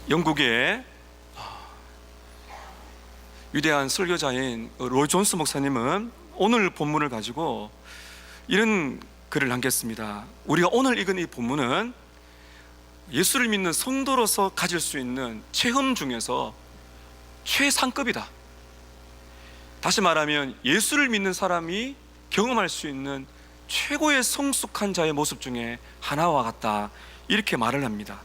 영국의 위대한 설교자인 로이 존스 목사님은 오늘 본문을 가지고 이런 글을 남겼습니다. 우리가 오늘 읽은 이 본문은 예수를 믿는 성도로서 가질 수 있는 체험 중에서 최상급이다. 다시 말하면 예수를 믿는 사람이 경험할 수 있는 최고의 성숙한 자의 모습 중에 하나와 같다, 이렇게 말을 합니다.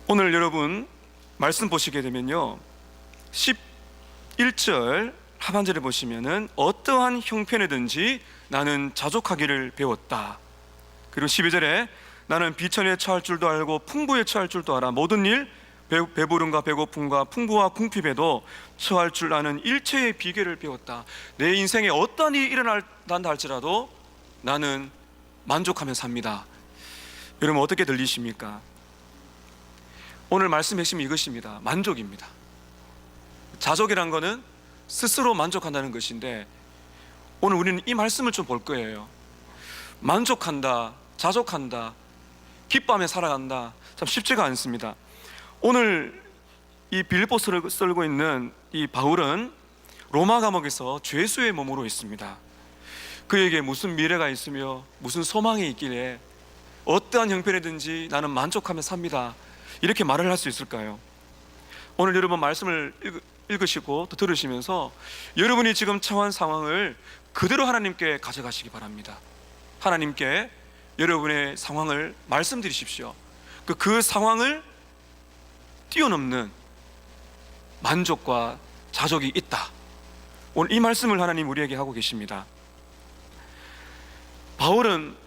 오늘 여러분 말씀 보시게 되면요, 11절 하반절에 보시면은 어떠한 형편에든지 나는 자족하기를 배웠다. 그리고 12절에 나는 비천에 처할 줄도 알고 풍부에 처할 줄도 알아. 모든 일, 배부름과 배고픔과 풍부와 궁핍에도 처할 줄 아는 일체의 비결을 배웠다. 내 인생에 어떠한 일이 일어난다 할지라도 나는 만족하며 삽니다. 여러분 어떻게 들리십니까? 오늘 말씀 핵심이 이것입니다. 만족입니다. 자족이란 것은 스스로 만족한다는 것인데, 오늘 우리는 이 말씀을 좀 볼 거예요. 만족한다, 자족한다, 기뻐하며 살아간다, 참 쉽지가 않습니다. 오늘 이 빌립보서를 쓰고 있는 이 바울은 로마 감옥에서 죄수의 몸으로 있습니다. 그에게 무슨 미래가 있으며 무슨 소망이 있기에 어떠한 형편이든지 나는 만족하며 삽니다, 이렇게 말을 할 수 있을까요? 오늘 여러분 말씀을 읽으시고 또 들으시면서 여러분이 지금 처한 상황을 그대로 하나님께 가져가시기 바랍니다. 하나님께 여러분의 상황을 말씀드리십시오. 그 상황을 뛰어넘는 만족과 자족이 있다. 오늘 이 말씀을 하나님 우리에게 하고 계십니다. 바울은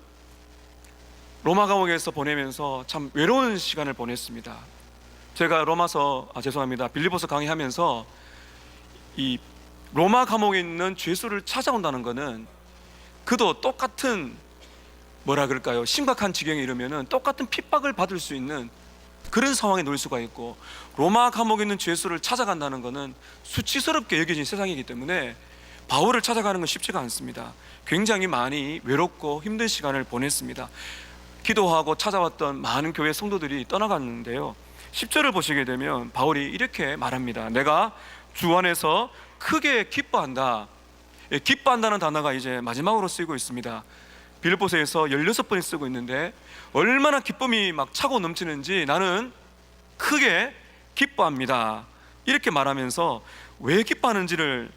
로마 감옥에서 보내면서 참 외로운 시간을 보냈습니다. 제가 빌립보서 강의하면서 이 로마 감옥에 있는 죄수를 찾아온다는 것은 그도 똑같은 심각한 지경에 이르면은 똑같은 핍박을 받을 수 있는 그런 상황에 놓일 수가 있고, 로마 감옥에 있는 죄수를 찾아간다는 것은 수치스럽게 여겨진 세상이기 때문에 바울을 찾아가는 건 쉽지가 않습니다. 굉장히 많이 외롭고 힘든 시간을 보냈습니다. 기도하고 찾아왔던 많은 교회 성도들이 떠나갔는데요, 10절을 보시게 되면 바울이 이렇게 말합니다. 내가 주 안에서 크게 기뻐한다. 기뻐한다는 단어가 이제 마지막으로 쓰이고 있습니다. 빌립보서에서 16번이 쓰고 있는데 얼마나 기쁨이 막 차고 넘치는지 나는 크게 기뻐합니다, 이렇게 말하면서 왜 기뻐하는지를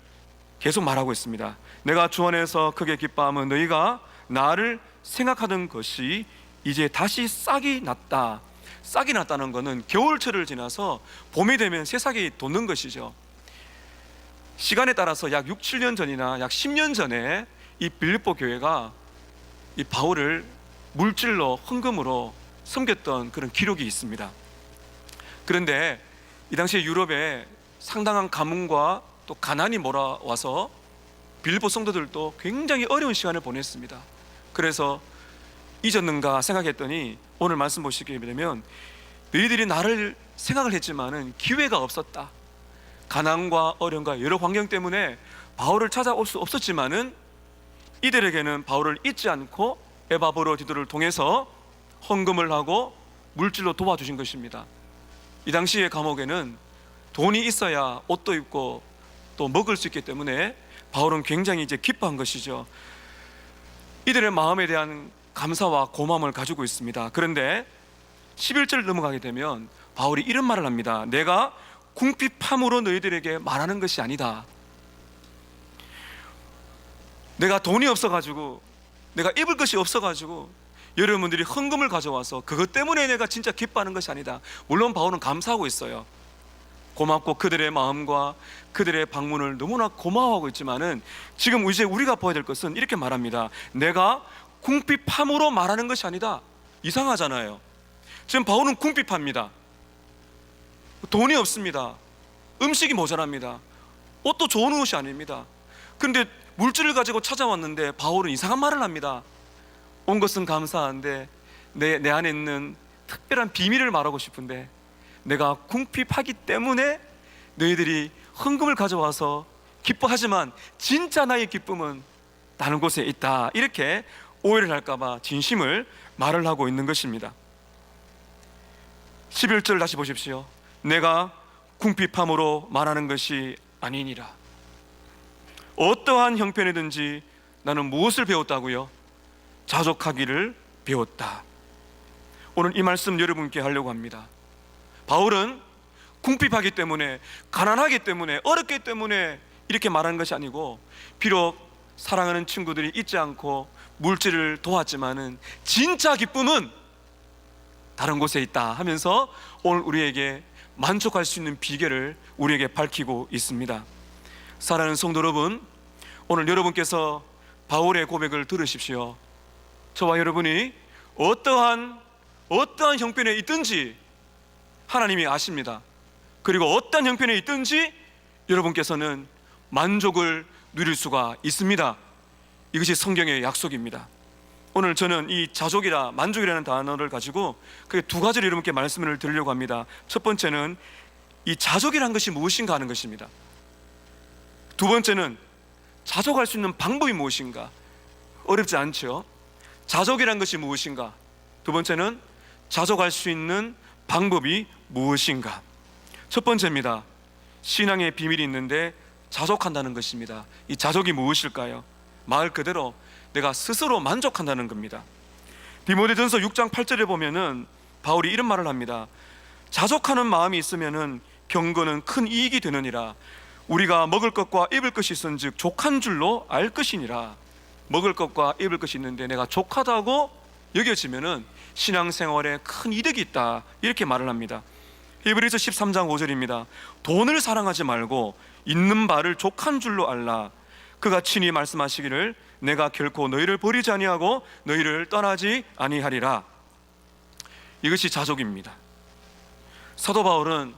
계속 말하고 있습니다. 내가 주 안에서 크게 기뻐하면 너희가 나를 생각하던 것이 이제 다시 싹이 났다. 싹이 났다는 것은 겨울철을 지나서 봄이 되면 새싹이 돋는 것이죠. 시간에 따라서 약 6, 7년 전이나 약 10년 전에 이 빌립보 교회가 이 바울을 물질로, 헌금으로 섬겼던 그런 기록이 있습니다. 그런데 이 당시에 유럽에 상당한 가뭄과 또 가난이 몰아와서 빌립보 성도들도 굉장히 어려운 시간을 보냈습니다. 그래서 잊었는가 생각했더니 오늘 말씀 보시게 되면 너희들이 나를 생각을 했지만은 기회가 없었다. 가난과 어려움과 여러 환경 때문에 바울을 찾아올 수 없었지만은 이들에게는 바울을 잊지 않고 에바브로디도를 통해서 헌금을 하고 물질로 도와주신 것입니다. 이 당시의 감옥에는 돈이 있어야 옷도 입고 또 먹을 수 있기 때문에 바울은 굉장히 이제 기뻐한 것이죠. 이들의 마음에 대한 감사와 고마움을 가지고 있습니다. 그런데 11절 넘어가게 되면 바울이 이런 말을 합니다. 내가 궁핍함으로 너희들에게 말하는 것이 아니다. 내가 돈이 없어가지고, 내가 입을 것이 없어가지고 여러분들이 헌금을 가져와서 그것 때문에 내가 진짜 기뻐하는 것이 아니다. 물론 바울은 감사하고 있어요. 고맙고 그들의 마음과 그들의 방문을 너무나 고마워하고 있지만은 지금 이제 우리가 봐야 될 것은 이렇게 말합니다. 내가 궁핍함으로 말하는 것이 아니다. 이상하잖아요. 지금 바울은 궁핍합니다. 돈이 없습니다. 음식이 모자랍니다. 옷도 좋은 옷이 아닙니다. 그런데 물질을 가지고 찾아왔는데 바울은 이상한 말을 합니다. 온 것은 감사한데 내 안에 있는 특별한 비밀을 말하고 싶은데 내가 궁핍하기 때문에 너희들이 헌금을 가져와서 기뻐하지만 진짜 나의 기쁨은 다른 곳에 있다, 이렇게 오해를 할까봐 진심을 말을 하고 있는 것입니다. 11절 다시 보십시오. 내가 궁핍함으로 말하는 것이 아니니라. 어떠한 형편이든지 나는 무엇을 배웠다고요? 자족하기를 배웠다. 오늘 이 말씀 여러분께 하려고 합니다. 바울은 궁핍하기 때문에, 가난하기 때문에, 어렵기 때문에 이렇게 말하는 것이 아니고, 비록 사랑하는 친구들이 있지 않고 물질을 도왔지만은 진짜 기쁨은 다른 곳에 있다 하면서 오늘 우리에게 만족할 수 있는 비결을 우리에게 밝히고 있습니다. 사랑하는 성도 여러분, 오늘 여러분께서 바울의 고백을 들으십시오. 저와 여러분이 어떠한 형편에 있든지 하나님이 아십니다. 그리고 어떤 형편에 있든지 여러분께서는 만족을 누릴 수가 있습니다. 이것이 성경의 약속입니다. 오늘 저는 이 자족이라 만족이라는 단어를 가지고 그 두 가지를 여러분께 말씀을 드리려고 합니다. 첫 번째는 이 자족이라는 것이 무엇인가 하는 것입니다. 두 번째는 자족할 수 있는 방법이 무엇인가. 어렵지 않죠? 자족이라는 것이 무엇인가. 두 번째는 자족할 수 있는 방법이 무엇인가. 첫 번째입니다. 신앙의 비밀이 있는데 자족한다는 것입니다. 이 자족이 무엇일까요? 말 그대로 내가 스스로 만족한다는 겁니다. 디모데전서 6장 8절에 보면은 바울이 이런 말을 합니다. 자족하는 마음이 있으면은 경건은 큰 이익이 되느니라. 우리가 먹을 것과 입을 것이 있은즉 족한 줄로 알 것이니라. 먹을 것과 입을 것이 있는데 내가 족하다고 여겨지면은 신앙생활에 큰 이득이 있다, 이렇게 말을 합니다. 히브리서 13장 5절입니다. 돈을 사랑하지 말고 있는 바를 족한 줄로 알라. 그가 친히 말씀하시기를 내가 결코 너희를 버리지 아니하고 너희를 떠나지 아니하리라. 이것이 자족입니다. 사도 바울은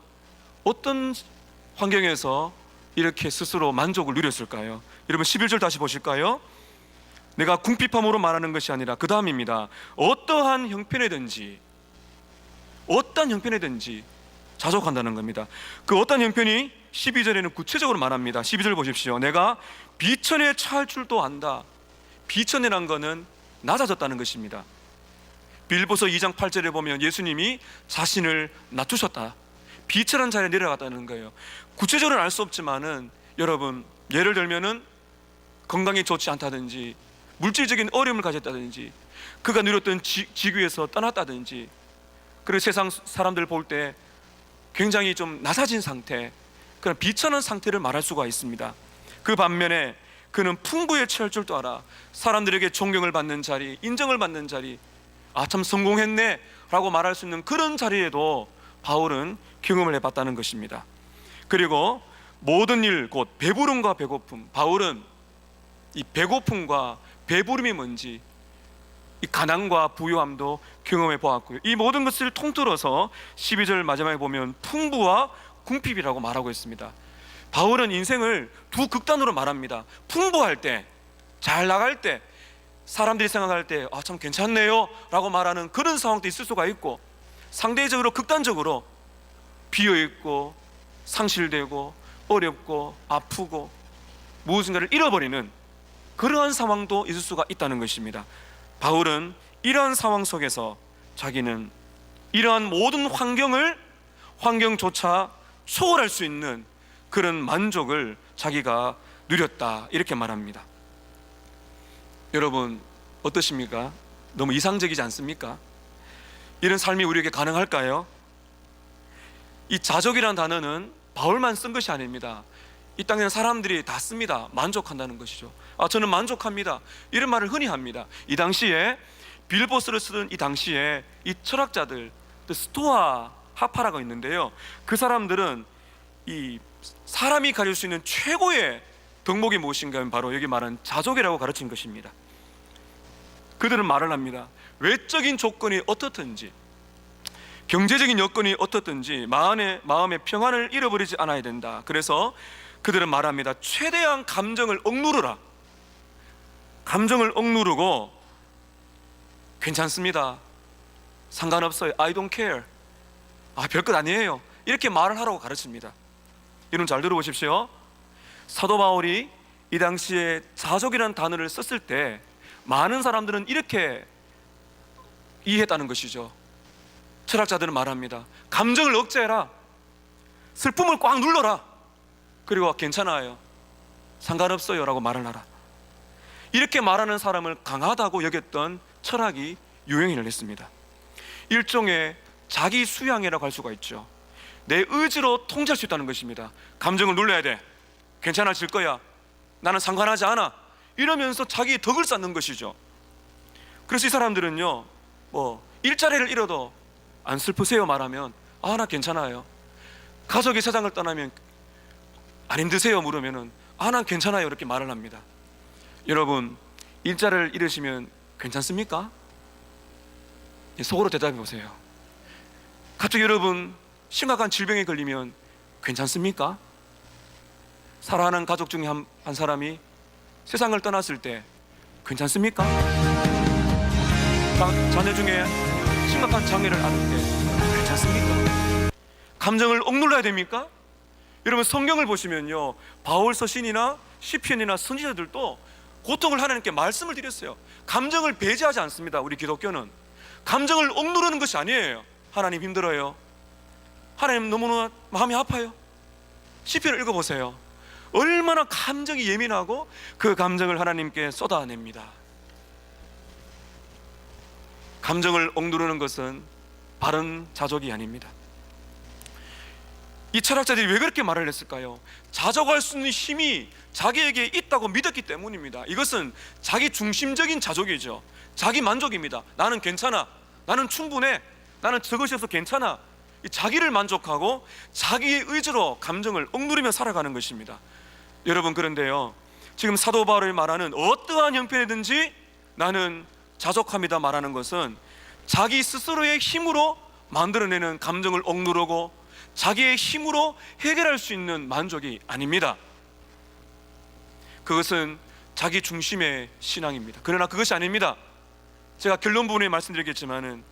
어떤 환경에서 이렇게 스스로 만족을 누렸을까요? 여러분 11절 다시 보실까요? 내가 궁핍함으로 말하는 것이 아니라, 그 다음입니다. 어떠한 형편이든지 자족한다는 겁니다. 그 어떤 형편이 12절에는 구체적으로 말합니다. 12절 보십시오. 내가 비천에 처할 줄도 안다. 비천이라는 것은 낮아졌다는 것입니다. 빌립보서 2장 8절에 보면 예수님이 자신을 낮추셨다, 비천한 자리에 내려갔다는 거예요. 구체적으로는 알 수 없지만은 여러분, 예를 들면은 건강이 좋지 않다든지 물질적인 어려움을 가졌다든지 그가 누렸던 지구에서 떠났다든지, 그리고 세상 사람들 볼 때 굉장히 좀 낮아진 상태, 그런 비천한 상태를 말할 수가 있습니다. 그 반면에 그는 풍부에 처할 줄도 알아. 사람들에게 존경을 받는 자리, 인정을 받는 자리, 아 참 성공했네 라고 말할 수 있는 그런 자리에도 바울은 경험을 해봤다는 것입니다. 그리고 모든 일 곧 배부름과 배고픔, 바울은 이 배고픔과 배부름이 뭔지, 이 가난과 부유함도 경험해 보았고요. 이 모든 것을 통틀어서 12절 마지막에 보면 풍부와 궁핍이라고 말하고 있습니다. 바울은 인생을 두 극단으로 말합니다. 풍부할 때, 잘 나갈 때, 사람들이 생각할 때 아 참 괜찮네요 라고 말하는 그런 상황도 있을 수가 있고, 상대적으로 극단적으로 비어있고 상실되고 어렵고 아프고 무엇인가를 잃어버리는 그러한 상황도 있을 수가 있다는 것입니다. 바울은 이러한 상황 속에서 자기는 이러한 모든 환경조차 초월할 수 있는 그런 만족을 자기가 누렸다, 이렇게 말합니다. 여러분 어떠십니까? 너무 이상적이지 않습니까? 이런 삶이 우리에게 가능할까요? 이 자족이라는 단어는 바울만 쓴 것이 아닙니다. 이 땅에는 사람들이 다 씁니다. 만족한다는 것이죠. 아 저는 만족합니다, 이런 말을 흔히 합니다. 이 당시에 빌보스를 쓰던 이 당시에 이 철학자들, 스토아 하파라가 있는데요, 그 사람들은 이 사람이 가질 수 있는 최고의 덕목이 무엇인가 하면 바로 여기 말한 자족이라고 가르친 것입니다. 그들은 말을 합니다. 외적인 조건이 어떻든지, 경제적인 여건이 어떻든지 마음의 평안을 잃어버리지 않아야 된다. 그래서 그들은 말합니다. 최대한 감정을 억누르라. 감정을 억누르고 괜찮습니다, 상관없어요, I don't care, 아 별것 아니에요, 이렇게 말을 하라고 가르칩니다. 여러분 잘 들어보십시오. 사도 바울이 이 당시에 자족이라는 단어를 썼을 때 많은 사람들은 이렇게 이해했다는 것이죠. 철학자들은 말합니다. 감정을 억제해라. 슬픔을 꽉 눌러라. 그리고 괜찮아요, 상관없어요 라고 말을 하라. 이렇게 말하는 사람을 강하다고 여겼던 철학이 유행을 했습니다. 일종의 자기 수양이라고 할 수가 있죠. 내 의지로 통제할 수 있다는 것입니다. 감정을 눌러야 돼. 괜찮아질 거야. 나는 상관하지 않아. 이러면서 자기의 덕을 쌓는 것이죠. 그래서 이 사람들은요, 일자리를 잃어도 안 슬프세요 말하면 나 괜찮아요. 가족이 세상을 떠나면 안 힘드세요 물으면은 난 괜찮아요 이렇게 말을 합니다. 여러분, 일자리를 잃으시면 괜찮습니까? 속으로 대답해 보세요. 갑자기 여러분 심각한 질병에 걸리면 괜찮습니까? 사랑하는 가족 중에 한 사람이 세상을 떠났을 때 괜찮습니까? 자녀 중에 심각한 장애를 앓을 때 괜찮습니까? 감정을 억눌러야 됩니까? 여러분, 성경을 보시면요, 바울 서신이나 시편이나 선지자들도 고통을 하나님께 말씀을 드렸어요. 감정을 배제하지 않습니다. 우리 기독교는 감정을 억누르는 것이 아니에요. 하나님 힘들어요, 하나님 너무나 마음이 아파요. 시편을 읽어보세요. 얼마나 감정이 예민하고 그 감정을 하나님께 쏟아냅니다. 감정을 억누르는 것은 바른 자족이 아닙니다. 이 철학자들이 왜 그렇게 말을 했을까요? 자족할 수 있는 힘이 자기에게 있다고 믿었기 때문입니다. 이것은 자기 중심적인 자족이죠. 자기 만족입니다. 나는 괜찮아, 나는 충분해, 나는 저것이 없어 괜찮아. 자기를 만족하고 자기의 의지로 감정을 억누르며 살아가는 것입니다. 여러분, 그런데요, 지금 사도 바울이 말하는 어떠한 형편이든지 나는 자족합니다 말하는 것은 자기 스스로의 힘으로 만들어내는 감정을 억누르고 자기의 힘으로 해결할 수 있는 만족이 아닙니다. 그것은 자기 중심의 신앙입니다. 그러나 그것이 아닙니다. 제가 결론 부분에 말씀드리겠지만은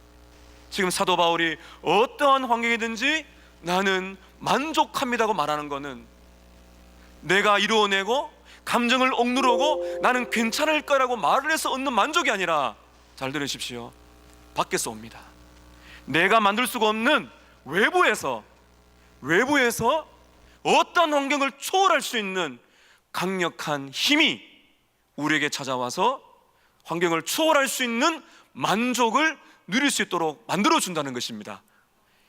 지금 사도 바울이 어떠한 환경이든지 나는 만족합니다고 말하는 것은 내가 이루어내고 감정을 억누르고 나는 괜찮을 거라고 말을 해서 얻는 만족이 아니라, 잘 들으십시오, 밖에서 옵니다. 내가 만들 수가 없는 외부에서 어떤 환경을 초월할 수 있는 강력한 힘이 우리에게 찾아와서 환경을 초월할 수 있는 만족을 누릴 수 있도록 만들어준다는 것입니다.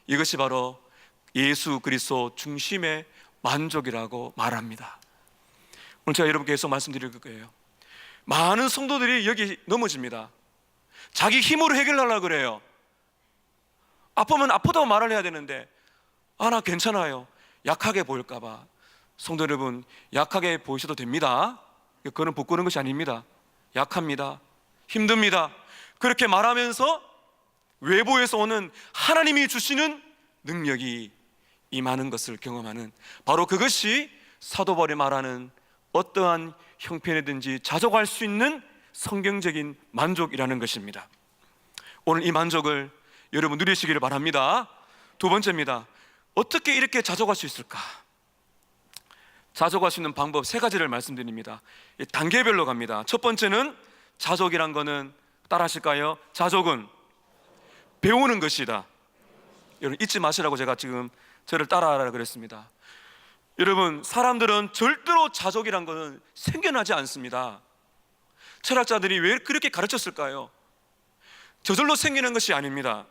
이것이 바로 예수 그리스도 중심의 만족이라고 말합니다. 오늘 제가 여러분께 계속 말씀드릴 거예요. 많은 성도들이 여기 넘어집니다. 자기 힘으로 해결하려고 그래요. 아프면 아프다고 말을 해야 되는데 나 괜찮아요, 약하게 보일까봐. 성도 여러분, 약하게 보이셔도 됩니다. 그거는 부끄러운 것이 아닙니다. 약합니다, 힘듭니다. 그렇게 말하면서 외부에서 오는 하나님이 주시는 능력이 임하는 것을 경험하는, 바로 그것이 사도 바울이 말하는 어떠한 형편이든지 자족할 수 있는 성경적인 만족이라는 것입니다. 오늘 이 만족을 여러분 누리시기를 바랍니다. 두 번째입니다. 어떻게 이렇게 자족할 수 있을까? 자족할 수 있는 방법 세 가지를 말씀드립니다. 단계별로 갑니다. 첫 번째는, 자족이란 거는 따라 하실까요? 자족은 배우는 것이다. 여러분, 잊지 마시라고 제가 지금 저를 따라하라 그랬습니다. 여러분, 사람들은 절대로 자족이란 것은 생겨나지 않습니다. 철학자들이 왜 그렇게 가르쳤을까요? 저절로 생기는 것이 아닙니다.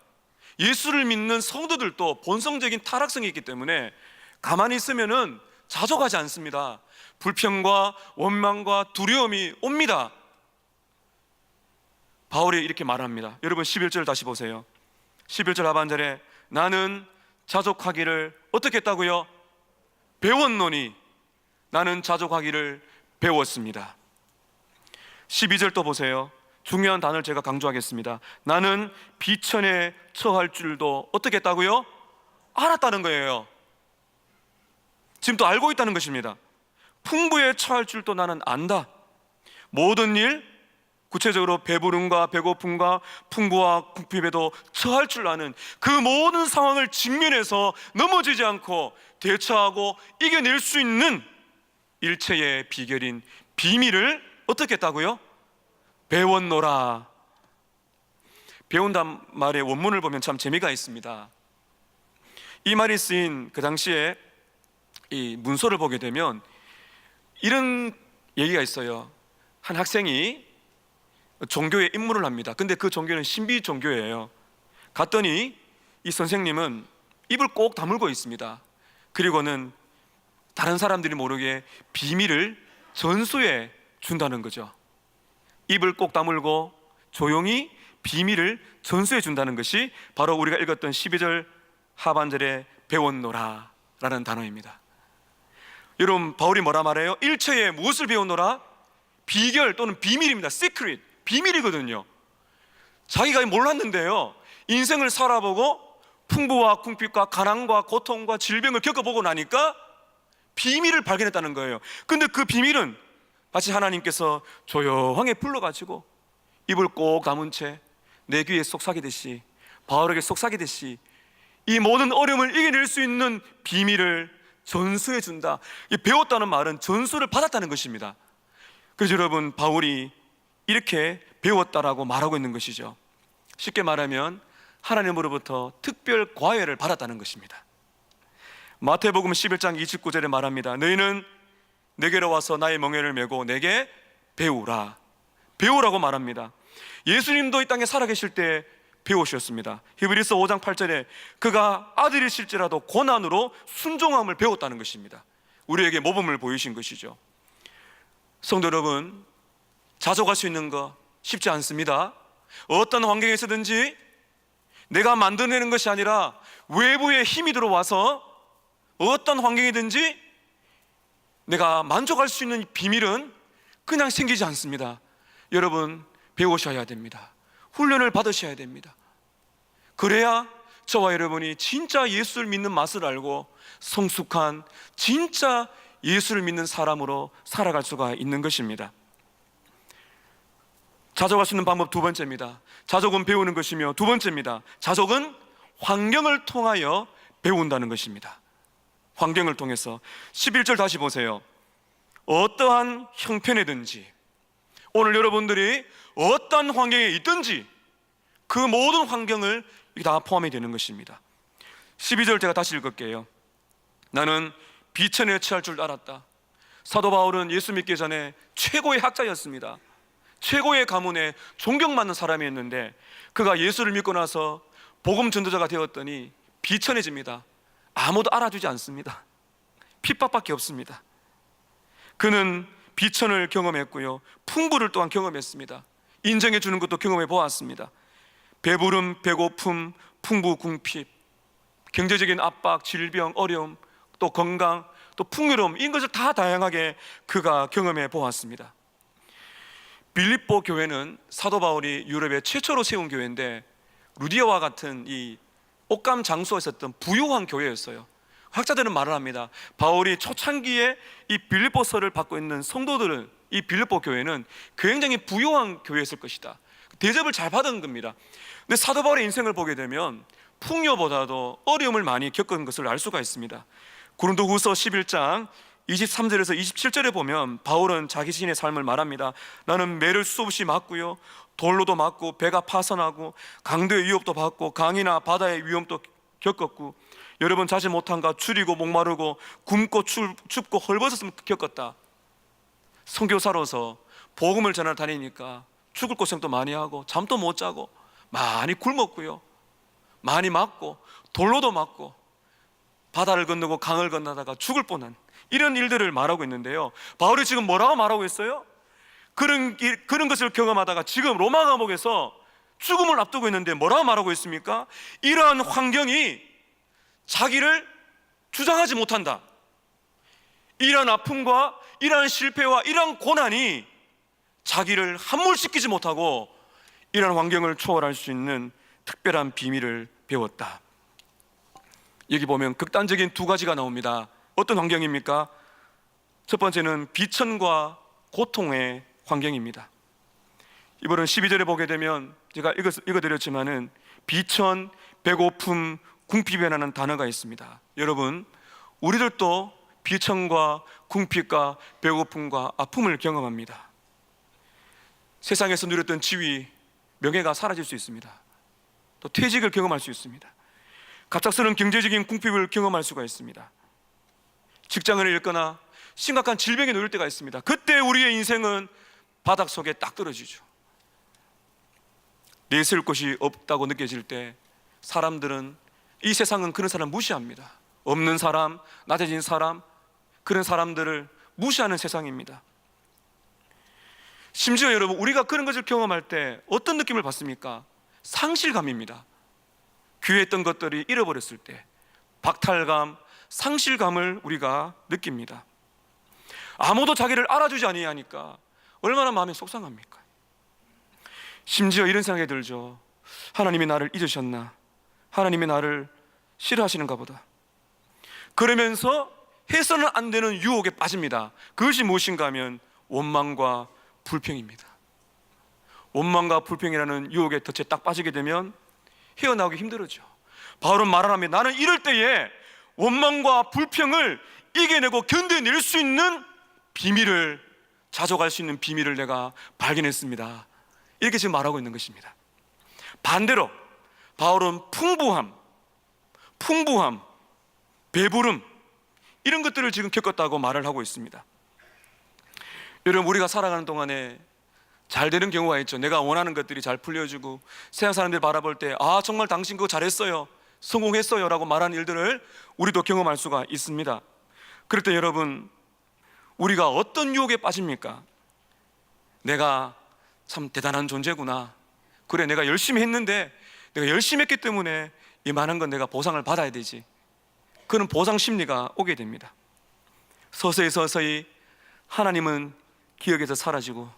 예수를 믿는 성도들도 본성적인 타락성이 있기 때문에 가만히 있으면은 자족하지 않습니다. 불평과 원망과 두려움이 옵니다. 바울이 이렇게 말합니다. 여러분, 11절 다시 보세요. 11절 하반절에 나는 자족하기를 어떻게 했다고요? 배웠노니. 나는 자족하기를 배웠습니다. 12절 또 보세요. 중요한 단어를 제가 강조하겠습니다. 나는 비천에 처할 줄도 어떻게 했다고요? 알았다는 거예요. 지금 또 알고 있다는 것입니다. 풍부에 처할 줄도 나는 안다. 모든 일, 구체적으로 배부름과 배고픔과 풍부와 궁핍에도 처할 줄 아는 그 모든 상황을 직면해서 넘어지지 않고 대처하고 이겨낼 수 있는 일체의 비결인 비밀을 어떻게 했다고요? 배웠노라. 배운단 말의 원문을 보면 참 재미가 있습니다. 이 말이 쓰인 그 당시에 이 문서를 보게 되면 이런 얘기가 있어요. 한 학생이 종교에 입문을 합니다. 근데 그 종교는 신비 종교예요. 갔더니 이 선생님은 입을 꼭 다물고 있습니다. 그리고는 다른 사람들이 모르게 비밀을 전수해 준다는 거죠. 입을 꼭 다물고 조용히 비밀을 전수해 준다는 것이 바로 우리가 읽었던 12절 하반절에 배웠노라 라는 단어입니다. 여러분, 바울이 뭐라 말해요? 일체에 무엇을 배웠노라? 비결 또는 비밀입니다. 시크릿, 비밀이거든요. 자기가 몰랐는데요, 인생을 살아보고 풍부와 궁핍과 가난과 고통과 질병을 겪어보고 나니까 비밀을 발견했다는 거예요. 근데 그 비밀은 마치 하나님께서 조용하게 불러가지고 입을 꼭 다문 채 내 귀에 속삭이듯이, 바울에게 속삭이듯이 이 모든 어려움을 이겨낼 수 있는 비밀을 전수해 준다. 이 배웠다는 말은 전수를 받았다는 것입니다. 그래서 여러분, 바울이 이렇게 배웠다라고 말하고 있는 것이죠. 쉽게 말하면 하나님으로부터 특별 과외를 받았다는 것입니다. 마태복음 11장 29절에 말합니다. 너희는 내게로 와서 나의 멍에를 메고 내게 배우라. 배우라고 말합니다. 예수님도 이 땅에 살아계실 때 배우셨습니다. 히브리서 5장 8절에 그가 아들이실지라도 고난으로 순종함을 배웠다는 것입니다. 우리에게 모범을 보이신 것이죠. 성도 여러분, 자족할 수 있는 거 쉽지 않습니다. 어떤 환경에 있든지 내가 만들어내는 것이 아니라 외부의 힘이 들어와서 어떤 환경이든지 내가 만족할 수 있는 비밀은 그냥 생기지 않습니다. 여러분, 배우셔야 됩니다. 훈련을 받으셔야 됩니다. 그래야 저와 여러분이 진짜 예수를 믿는 맛을 알고 성숙한 진짜 예수를 믿는 사람으로 살아갈 수가 있는 것입니다. 자족할 수 있는 방법 두 번째입니다. 자족은 배우는 것이며, 두 번째입니다. 자족은 환경을 통하여 배운다는 것입니다. 환경을 통해서. 11절 다시 보세요. 어떠한 형편이든지, 오늘 여러분들이 어떤 환경에 있든지 그 모든 환경을 다 포함이 되는 것입니다. 12절 제가 다시 읽을게요. 나는 비천에 처할 줄 알았다. 사도 바울은 예수 믿기 전에 최고의 학자였습니다. 최고의 가문에 존경받는 사람이었는데 그가 예수를 믿고 나서 복음 전도자가 되었더니 비천해집니다. 아무도 알아주지 않습니다. 핍박밖에 없습니다. 그는 비천을 경험했고요, 풍부를 또한 경험했습니다. 인정해 주는 것도 경험해 보았습니다. 배부름, 배고픔, 풍부, 궁핍, 경제적인 압박, 질병, 어려움, 또 건강, 또 풍요로움, 이런 것을 다 다양하게 그가 경험해 보았습니다. 빌립보 교회는 사도 바울이 유럽에 최초로 세운 교회인데 루디아와 같은 이 옷감 장수가 있었던 부유한 교회였어요. 학자들은 말을 합니다. 바울이 초창기에 이 빌립보서를 받고 있는 성도들은, 이 빌립보 교회는 굉장히 부유한 교회였을 것이다. 대접을 잘 받은 겁니다. 근데 사도 바울의 인생을 보게 되면 풍요보다도 어려움을 많이 겪은 것을 알 수가 있습니다. 고린도후서 11장 23절에서 27절에 보면 바울은 자기 자신의 삶을 말합니다. 나는 매를 수없이 맞고요, 돌로도 맞고, 배가 파선하고, 강도의 위협도 받고, 강이나 바다의 위험도 겪었고, 여러분 자지 못한가 추리고 목마르고 굶고 춥고 헐벗었으면 겪었다. 선교사로서 복음을 전하러 다니니까 죽을 고생도 많이 하고 잠도 못 자고 많이 굶었고요, 많이 맞고 돌로도 맞고 바다를 건너고 강을 건너다가 죽을 뻔한 이런 일들을 말하고 있는데요, 바울이 지금 뭐라고 말하고 있어요? 그런 것을 경험하다가 지금 로마 감옥에서 죽음을 앞두고 있는데 뭐라고 말하고 있습니까? 이러한 환경이 자기를 주장하지 못한다. 이러한 아픔과 이러한 실패와 이러한 고난이 자기를 함몰시키지 못하고 이러한 환경을 초월할 수 있는 특별한 비밀을 배웠다. 여기 보면 극단적인 두 가지가 나옵니다. 어떤 환경입니까? 첫 번째는 비천과 고통의 환경입니다. 이번은 12절에 보게 되면 제가 읽어드렸지만은 비천, 배고픔, 궁핍이라는 단어가 있습니다. 여러분, 우리들도 비천과 궁핍과 배고픔과 아픔을 경험합니다. 세상에서 누렸던 지위, 명예가 사라질 수 있습니다. 또 퇴직을 경험할 수 있습니다. 갑작스러운 경제적인 궁핍을 경험할 수가 있습니다. 직장을 잃거나 심각한 질병에 놓일 때가 있습니다. 그때 우리의 인생은 바닥 속에 딱 떨어지죠. 내세울 곳이 없다고 느껴질 때 사람들은, 이 세상은 그런 사람 무시합니다. 없는 사람, 낮아진 사람, 그런 사람들을 무시하는 세상입니다. 심지어 여러분, 우리가 그런 것을 경험할 때 어떤 느낌을 받습니까? 상실감입니다. 귀했던 것들이 잃어버렸을 때 박탈감, 상실감을 우리가 느낍니다. 아무도 자기를 알아주지 아니하니까 얼마나 마음이 속상합니까? 심지어 이런 생각이 들죠. 하나님이 나를 잊으셨나? 하나님이 나를 싫어하시는가 보다. 그러면서 해서는 안 되는 유혹에 빠집니다. 그것이 무엇인가 하면 원망과 불평입니다. 원망과 불평이라는 유혹의 덫에 딱 빠지게 되면 헤어나오기 힘들어져. 바울은 말하라면 나는 이럴 때에 원망과 불평을 이겨내고 견뎌낼 수 있는 비밀을, 자족할 수 있는 비밀을 내가 발견했습니다. 이렇게 지금 말하고 있는 것입니다. 반대로 바울은 풍부함, 배부름, 이런 것들을 지금 겪었다고 말을 하고 있습니다. 여러분, 우리가 살아가는 동안에 잘 되는 경우가 있죠. 내가 원하는 것들이 잘 풀려지고 세상 사람들이 바라볼 때 아, 정말 당신 그거 잘했어요, 성공했어요 라고 말하는 일들을 우리도 경험할 수가 있습니다. 그럴 때 여러분, 우리가 어떤 유혹에 빠집니까? 내가 참 대단한 존재구나, 그래 내가 열심히 했는데 내가 열심히 했기 때문에 이 많은 건 내가 보상을 받아야 되지, 그런 보상 심리가 오게 됩니다. 서서히 하나님은 기억에서 사라지고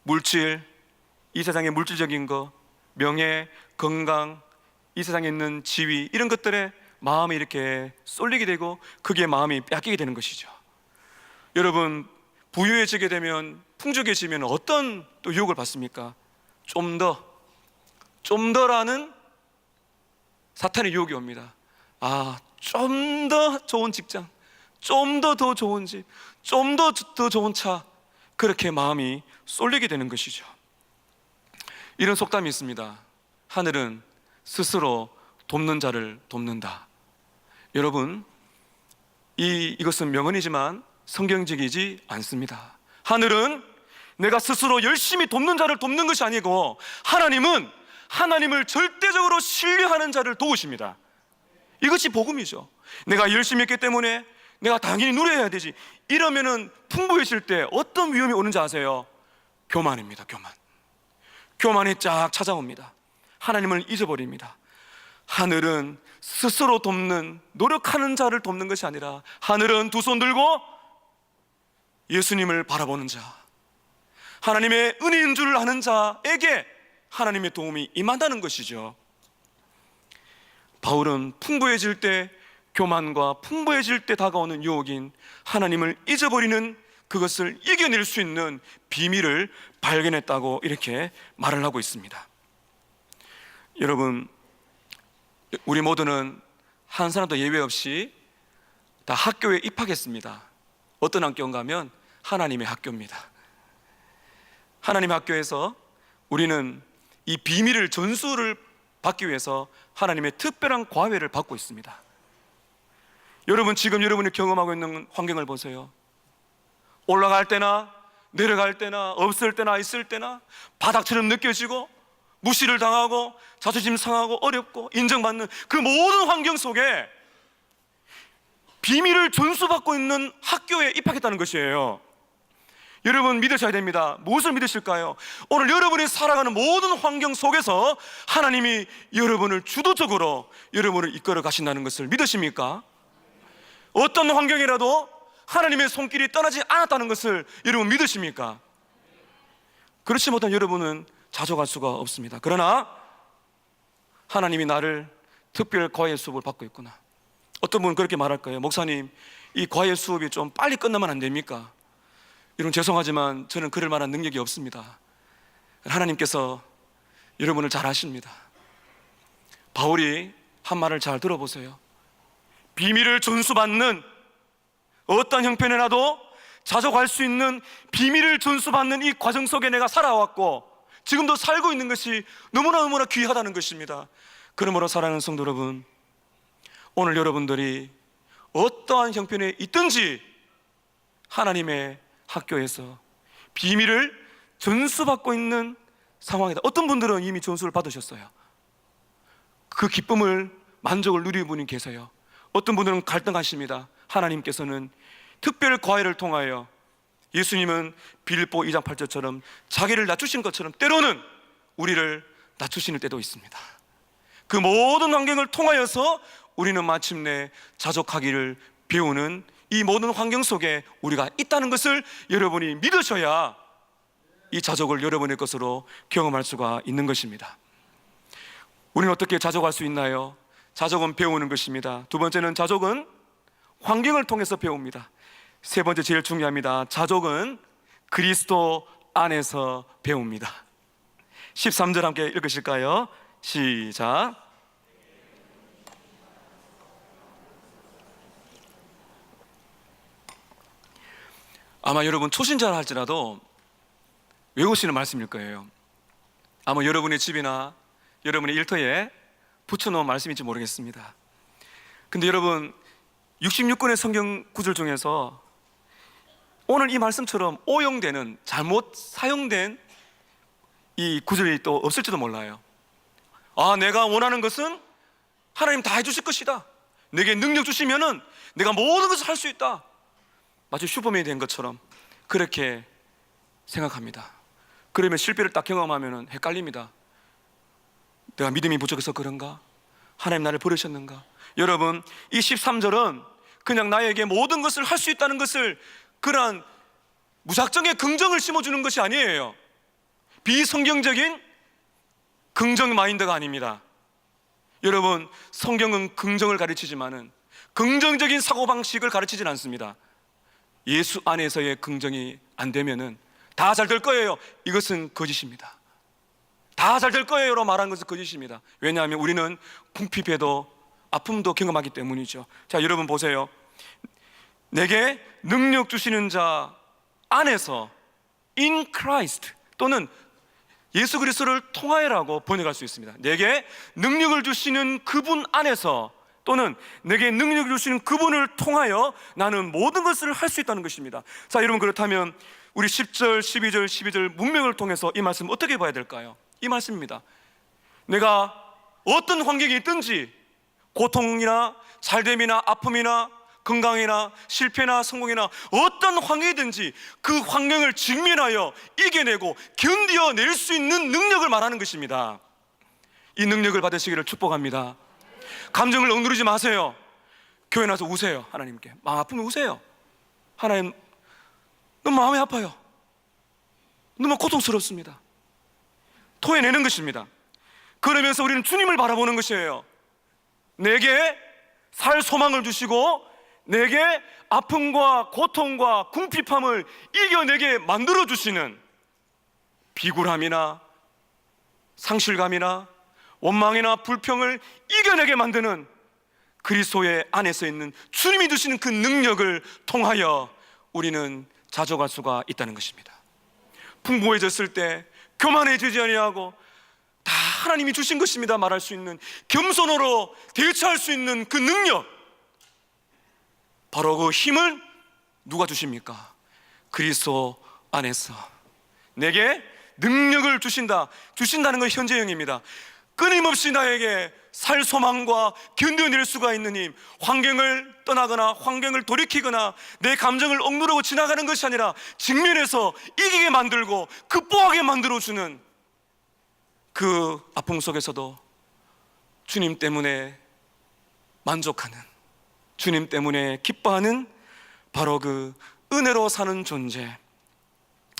물질, 이 세상의 물질적인 것, 명예, 건강, 이 세상에 있는 지위, 이런 것들에 마음이 이렇게 쏠리게 되고 거기에 마음이 뺏기게 되는 것이죠. 여러분, 부유해지게 되면, 풍족해지면 어떤 또 유혹을 받습니까? 좀 더라는 사탄의 유혹이 옵니다. 아, 좀 더 좋은 직장, 좀 더 좋은 집, 좀 더 좋은 차, 그렇게 마음이 쏠리게 되는 것이죠. 이런 속담이 있습니다. 하늘은 스스로 돕는 자를 돕는다. 여러분, 이것은 명언이지만 성경적이지 않습니다. 하늘은 내가 스스로 열심히 돕는 자를 돕는 것이 아니고 하나님은 하나님을 절대적으로 신뢰하는 자를 도우십니다. 이것이 복음이죠. 내가 열심히 했기 때문에 내가 당연히 누려야 되지, 이러면은 풍부해질 때 어떤 위험이 오는지 아세요? 교만입니다. 교만이 쫙 찾아옵니다. 하나님을 잊어버립니다. 하늘은 스스로 돕는, 노력하는 자를 돕는 것이 아니라 하늘은 두 손 들고 예수님을 바라보는 자, 하나님의 은혜인 줄 아는 자에게 하나님의 도움이 임한다는 것이죠. 바울은 풍부해질 때 교만과 풍부해질 때 다가오는 유혹인 하나님을 잊어버리는, 그것을 이겨낼 수 있는 비밀을 발견했다고 이렇게 말을 하고 있습니다. 여러분, 우리 모두는 한 사람도 예외 없이 다 학교에 입학했습니다. 어떤 학교인가 하면 하나님의 학교입니다. 하나님의 학교에서 우리는 이 비밀을, 전수를 받기 위해서 하나님의 특별한 과외를 받고 있습니다. 여러분, 지금 여러분이 경험하고 있는 환경을 보세요. 올라갈 때나 내려갈 때나 없을 때나 있을 때나 바닥처럼 느껴지고 무시를 당하고 자존심 상하고 어렵고 인정받는 그 모든 환경 속에 비밀을 전수받고 있는 학교에 입학했다는 것이에요. 여러분, 믿으셔야 됩니다. 무엇을 믿으실까요? 오늘 여러분이 살아가는 모든 환경 속에서 하나님이 여러분을 주도적으로 여러분을 이끌어 가신다는 것을 믿으십니까? 어떤 환경이라도 하나님의 손길이 떠나지 않았다는 것을 여러분 믿으십니까? 그렇지 못한 여러분은 자족할 수가 없습니다. 그러나 하나님이 나를 특별 과외 수업을 받고 있구나. 어떤 분은 그렇게 말할 거예요. 목사님, 이 과외 수업이 좀 빨리 끝나면 안 됩니까? 여러분, 죄송하지만 저는 그럴 만한 능력이 없습니다. 하나님께서 여러분을 잘 아십니다. 바울이 한 말을 잘 들어보세요. 비밀을 전수받는, 어떤 형편에라도 자족할 수 있는 비밀을 전수받는 이 과정 속에 내가 살아왔고 지금도 살고 있는 것이 너무나 귀하다는 것입니다. 그러므로 사랑하는 성도 여러분, 오늘 여러분들이 어떠한 형편에 있든지 하나님의 학교에서 비밀을 전수받고 있는 상황이다. 어떤 분들은 이미 전수를 받으셨어요. 그 기쁨을, 만족을 누리는 분이 계세요. 어떤 분들은 갈등하십니다. 하나님께서는 특별 과외를 통하여 예수님은 빌립보 2장 8절처럼 자기를 낮추신 것처럼 때로는 우리를 낮추시는 때도 있습니다. 그 모든 환경을 통하여서 우리는 마침내 자족하기를 배우는 이 모든 환경 속에 우리가 있다는 것을 여러분이 믿으셔야 이 자족을 여러분의 것으로 경험할 수가 있는 것입니다. 우리는 어떻게 자족할 수 있나요? 자족은 배우는 것입니다. 두 번째는 자족은 환경을 통해서 배웁니다. 세 번째, 제일 중요합니다. 자족은 그리스도 안에서 배웁니다. 13절 함께 읽으실까요? 시작. 아마 여러분 초신자라 할지라도 외우시는 말씀일 거예요. 아마 여러분의 집이나 여러분의 일터에 붙여놓은 말씀인지 모르겠습니다. 근데 여러분, 66권의 성경 구절 중에서 오늘 이 말씀처럼 오용되는, 잘못 사용된 이 구절이 또 없을지도 몰라요. 아, 내가 원하는 것은 하나님 다 해주실 것이다. 내게 능력 주시면은 내가 모든 것을 할 수 있다. 마치 슈퍼맨이 된 것처럼 그렇게 생각합니다. 그러면 실패를 딱 경험하면 헷갈립니다. 내가 믿음이 부족해서 그런가? 하나님 나를 버리셨는가? 여러분, 이 13절은 그냥 나에게 모든 것을 할 수 있다는 것을, 그러한 무작정의 긍정을 심어주는 것이 아니에요. 비성경적인 긍정 마인드가 아닙니다. 여러분, 성경은 긍정을 가르치지만은 긍정적인 사고방식을 가르치진 않습니다. 예수 안에서의 긍정이 안 되면은 다 잘 될 거예요, 이것은 거짓입니다. 다 잘 될 거예요로 말하는 것은 거짓입니다. 왜냐하면 우리는 궁핍에도 아픔도 경험하기 때문이죠. 자, 여러분 보세요. 내게 능력 주시는 자 안에서, in Christ, 또는 예수 그리스도를 통하여라고 번역할 수 있습니다. 내게 능력을 주시는 그분 안에서, 또는 내게 능력을 주시는 그분을 통하여 나는 모든 것을 할 수 있다는 것입니다. 자, 여러분, 그렇다면 우리 10절, 12절, 12절 문맥을 통해서 이 말씀 어떻게 봐야 될까요? 이 말씀입니다. 내가 어떤 환경이 있든지, 고통이나 잘됨이나 아픔이나 건강이나 실패나 성공이나 어떤 환경이든지 그 환경을 직면하여 이겨내고 견뎌낼 수 있는 능력을 말하는 것입니다. 이 능력을 받으시기를 축복합니다. 감정을 억누르지 마세요. 교회 나서 우세요. 하나님께 마음 아프면 우세요. 하나님, 너무 마음이 아파요. 너무 고통스럽습니다. 토해내는 것입니다. 그러면서 우리는 주님을 바라보는 것이에요. 내게 살 소망을 주시고 내게 아픔과 고통과 궁핍함을 이겨내게 만들어주시는, 비굴함이나 상실감이나 원망이나 불평을 이겨내게 만드는 그리스도의 안에서 있는 주님이 주시는 그 능력을 통하여 우리는 자족할 수가 있다는 것입니다. 풍부해졌을 때 교만해지지 아니하고 다 하나님이 주신 것입니다 말할 수 있는, 겸손으로 대처할 수 있는 그 능력, 바로 그 힘을 누가 주십니까? 그리스도 안에서 내게 능력을 주신다는 건 현재형입니다. 끊임없이 나에게 살 소망과 견뎌낼 수가 있는 힘, 환경을 떠나거나 환경을 돌이키거나 내 감정을 억누르고 지나가는 것이 아니라 직면해서 이기게 만들고 극복하게 만들어주는, 그 아픔 속에서도 주님 때문에 만족하는, 주님 때문에 기뻐하는 바로 그 은혜로 사는 존재,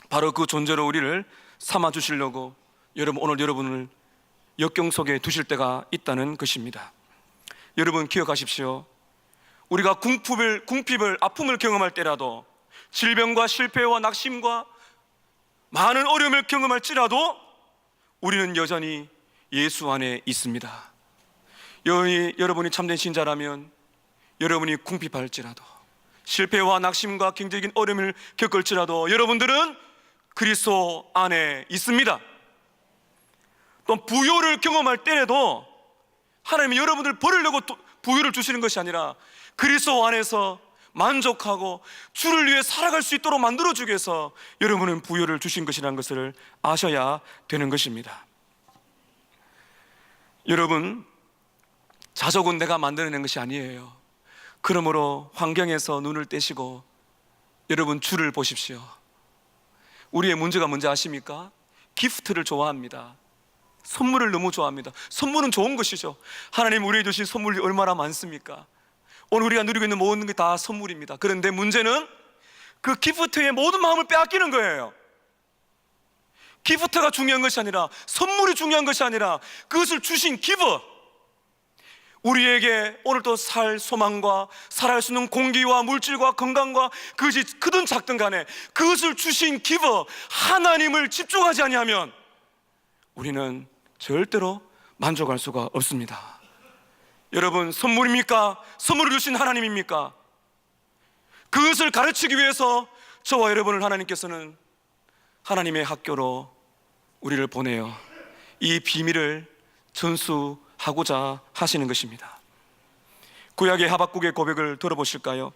바로 그 존재로 우리를 삼아주시려고 여러분, 오늘 여러분을 역경 속에 두실 때가 있다는 것입니다. 여러분 기억하십시오. 우리가 궁핍을 아픔을 경험할 때라도, 질병과 실패와 낙심과 많은 어려움을 경험할지라도 우리는 여전히 예수 안에 있습니다. 여러분이 참된 신자라면 여러분이 궁핍할지라도, 실패와 낙심과 경제적인 어려움을 겪을지라도 여러분들은 그리스도 안에 있습니다. 또 부요를 경험할 때에도 하나님이 여러분들 버리려고 부요를 주시는 것이 아니라 그리스도 안에서 만족하고 주를 위해 살아갈 수 있도록 만들어주기 위해서 여러분은 부요를 주신 것이라는 것을 아셔야 되는 것입니다. 여러분, 자족은 내가 만들어낸 것이 아니에요. 그러므로 환경에서 눈을 떼시고 여러분 주를 보십시오. 우리의 문제가 뭔지 아십니까? 기프트를 좋아합니다. 선물을 너무 좋아합니다. 선물은 좋은 것이죠. 하나님 우리에게 주신 선물이 얼마나 많습니까? 오늘 우리가 누리고 있는 모든 게 다 선물입니다. 그런데 문제는 그 기프트의 모든 마음을 빼앗기는 거예요. 기프트가 중요한 것이 아니라, 선물이 중요한 것이 아니라 그것을 주신 기브, 우리에게 오늘도 살 소망과 살아갈 수 있는 공기와 물질과 건강과 그것이 크든 작든 간에 그것을 주신 기브 하나님을 집중하지 아니하면 우리는 절대로 만족할 수가 없습니다. 여러분, 선물입니까? 선물을 주신 하나님입니까? 그것을 가르치기 위해서 저와 여러분을 하나님께서는 하나님의 학교로 우리를 보내어 이 비밀을 전수하고자 하시는 것입니다. 구약의 하박국의 고백을 들어보실까요?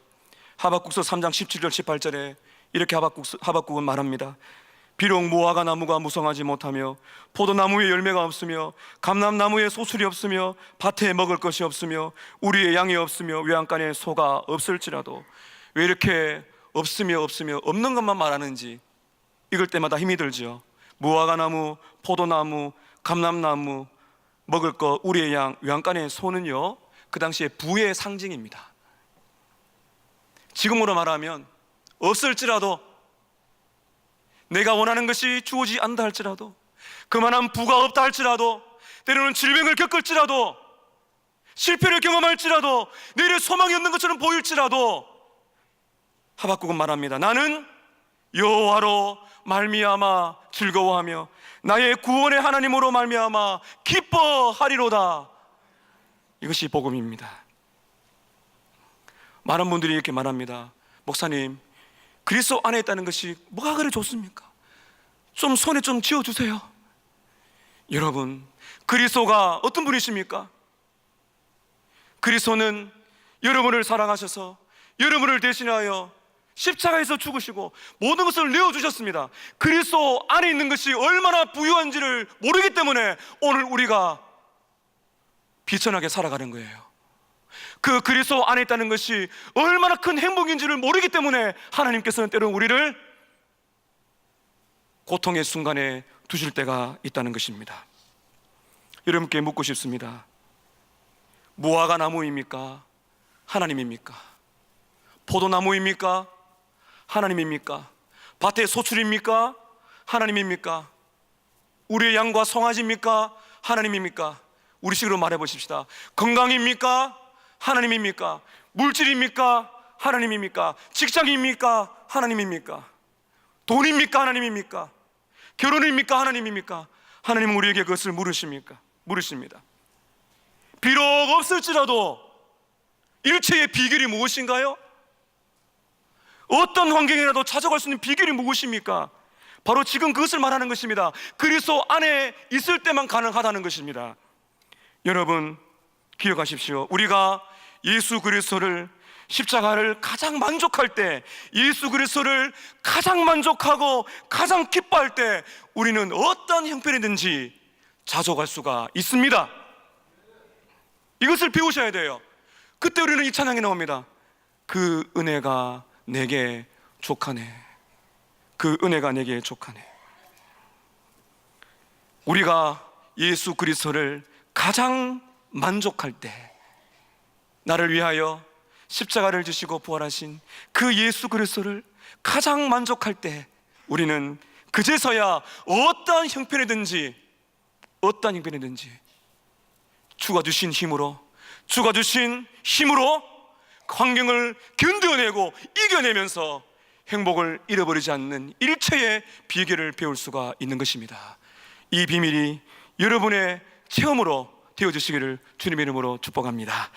하박국서 3장 17절 18절에 이렇게 하박국은 말합니다. 비록 무화과 나무가 무성하지 못하며 포도나무에 열매가 없으며 감람나무에 소출이 없으며 밭에 먹을 것이 없으며 우리의 양이 없으며 외양간에 소가 없을지라도, 왜 이렇게 없으며 없는 것만 말하는지 읽을 때마다 힘이 들죠. 무화과 나무, 포도나무, 감람나무, 먹을 것, 우리의 양, 외양간의 소는요, 그 당시에 부의 상징입니다. 지금으로 말하면 없을지라도, 내가 원하는 것이 주어지지 않다 할지라도, 그만한 부가 없다 할지라도, 때로는 질병을 겪을지라도, 실패를 경험할지라도, 내일의 소망이 없는 것처럼 보일지라도, 하박국은 말합니다. 나는 여호와로 말미암아 즐거워하며 나의 구원의 하나님으로 말미암아 기뻐하리로다. 이것이 복음입니다. 많은 분들이 이렇게 말합니다. 목사님, 그리스도 안에 있다는 것이 뭐가 그래 좋습니까? 좀 손에 좀 쥐어주세요. 여러분, 그리스도가 어떤 분이십니까? 그리스도는 여러분을 사랑하셔서 여러분을 대신하여 십자가에서 죽으시고 모든 것을 내어주셨습니다. 그리스도 안에 있는 것이 얼마나 부유한지를 모르기 때문에 오늘 우리가 비천하게 살아가는 거예요. 그 그리스도 안에 있다는 것이 얼마나 큰 행복인지를 모르기 때문에 하나님께서는 때로는 우리를 고통의 순간에 두실 때가 있다는 것입니다. 여러분께 묻고 싶습니다. 무화과 나무입니까? 하나님입니까? 포도나무입니까? 하나님입니까? 밭의 소출입니까? 하나님입니까? 우리의 양과 송아지입니까? 하나님입니까? 우리식으로 말해 보십시다. 건강입니까? 하나님입니까? 물질입니까? 하나님입니까? 직장입니까? 하나님입니까? 돈입니까? 하나님입니까? 결혼입니까? 하나님입니까? 하나님은 우리에게 그것을 물으십니까? 물으십니다. 비록 없을지라도 일체의 비결이 무엇인가요? 어떤 환경이라도 찾아갈 수 있는 비결이 무엇입니까? 바로 지금 그것을 말하는 것입니다. 그리스도 안에 있을 때만 가능하다는 것입니다. 여러분, 기억하십시오. 우리가 예수 그리스도를, 십자가를 가장 만족할 때, 예수 그리스도를 가장 만족하고 가장 기뻐할 때 우리는 어떤 형편이든지 자족할 수가 있습니다. 이것을 배우셔야 돼요. 그때 우리는 이 찬양이 나옵니다. 그 은혜가 내게 족하네. 그 은혜가 내게 족하네. 우리가 예수 그리스도를 가장 만족할 때, 나를 위하여 십자가를 지시고 부활하신 그 예수 그리스도를 가장 만족할 때 우리는 그제서야 어떠한 형편이든지 주가 주신 힘으로 환경을 견뎌내고 이겨내면서 행복을 잃어버리지 않는 일체의 비결을 배울 수가 있는 것입니다. 이 비밀이 여러분의 체험으로 되어주시기를 주님의 이름으로 축복합니다.